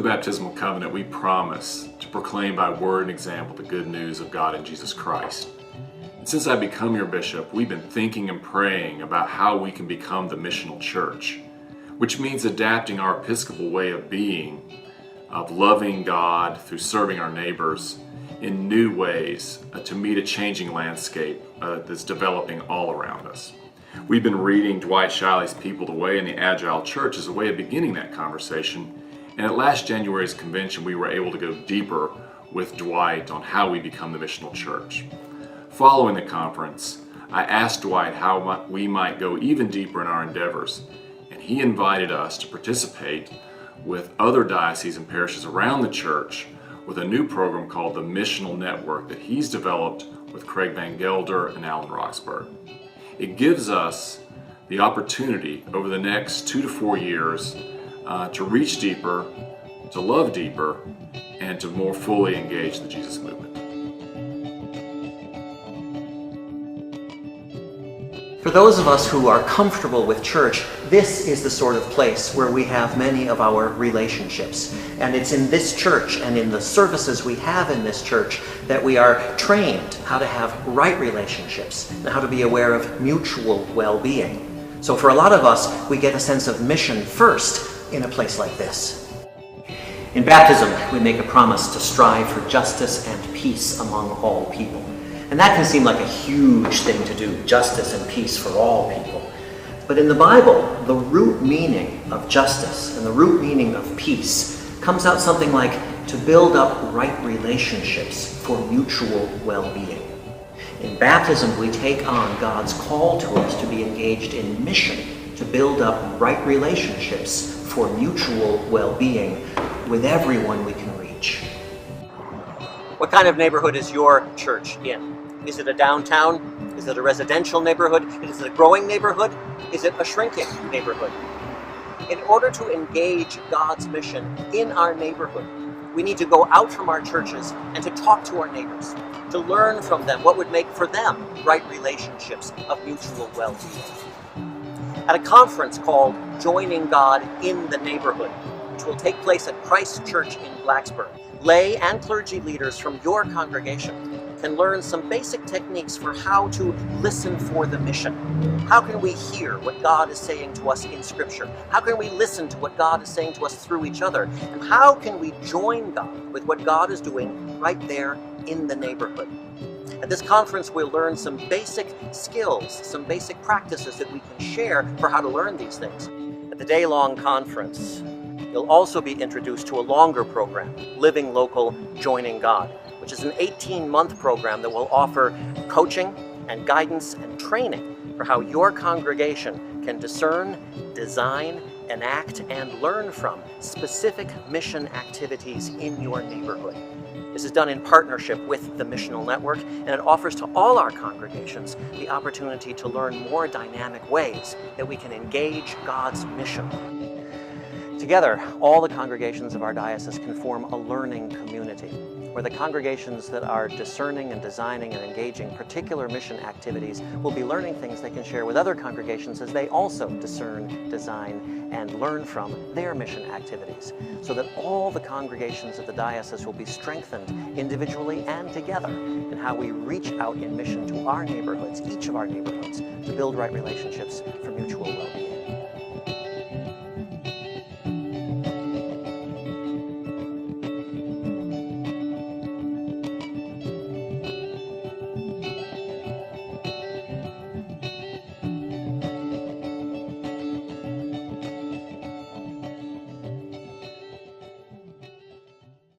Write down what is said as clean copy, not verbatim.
baptismal covenant, we promise to proclaim by word and example the good news of God in Jesus Christ. And since I've become your bishop, we've been thinking and praying about how we can become the missional church, which means adapting our Episcopal way of being, of loving God through serving our neighbors in new ways to meet a changing landscape that's developing all around us. We've been reading Dwight Shiley's People the Way in the Agile Church as a way of beginning that conversation, and at last January's convention we were able to go deeper with Dwight on how we become the missional church. Following the conference, I asked Dwight how we might go even deeper in our endeavors, and he invited us to participate with other dioceses and parishes around the church with a new program called the Missional Network that he's developed with Craig Van Gelder and Alan Roxburgh. It gives us the opportunity over the next 2 to 4 years to reach deeper, to love deeper, and to more fully engage the Jesus movement. For those of us who are comfortable with church, this is the sort of place where we have many of our relationships. And it's in this church and in the services we have in this church that we are trained how to have right relationships and how to be aware of mutual well-being. So for a lot of us, we get a sense of mission first in a place like this. In baptism, we make a promise to strive for justice and peace among all people. And that can seem like a huge thing to do, justice and peace for all people. But in the Bible, the root meaning of justice and the root meaning of peace comes out something like to build up right relationships for mutual well-being. In baptism, we take on God's call to us to be engaged in mission, to build up right relationships for mutual well-being with everyone we can reach. What kind of neighborhood is your church in? Is it a downtown? Is it a residential neighborhood? Is it a growing neighborhood? Is it a shrinking neighborhood? In order to engage God's mission in our neighborhood, we need to go out from our churches and to talk to our neighbors, to learn from them what would make for them right relationships of mutual well-being. At a conference called Joining God in the Neighborhood, which will take place at Christ Church in Blacksburg, lay and clergy leaders from your congregation can learn some basic techniques for how to listen for the mission. How can we hear what God is saying to us in Scripture? How can we listen to what God is saying to us through each other? And how can we join God with what God is doing right there in the neighborhood? At this conference, we'll learn some basic skills, some basic practices that we can share for how to learn these things. At the day-long conference, you'll also be introduced to a longer program, Living Local, Joining God, which is an 18-month program that will offer coaching and guidance and training for how your congregation can discern, design, enact, and learn from specific mission activities in your neighborhood. This is done in partnership with the Missional Network, and it offers to all our congregations the opportunity to learn more dynamic ways that we can engage God's mission. Together, all the congregations of our diocese can form a learning community, where the congregations that are discerning and designing and engaging particular mission activities will be learning things they can share with other congregations as they also discern, design, and learn from their mission activities, so that all the congregations of the diocese will be strengthened individually and together in how we reach out in mission to our neighborhoods, each of our neighborhoods, to build right relationships for mutual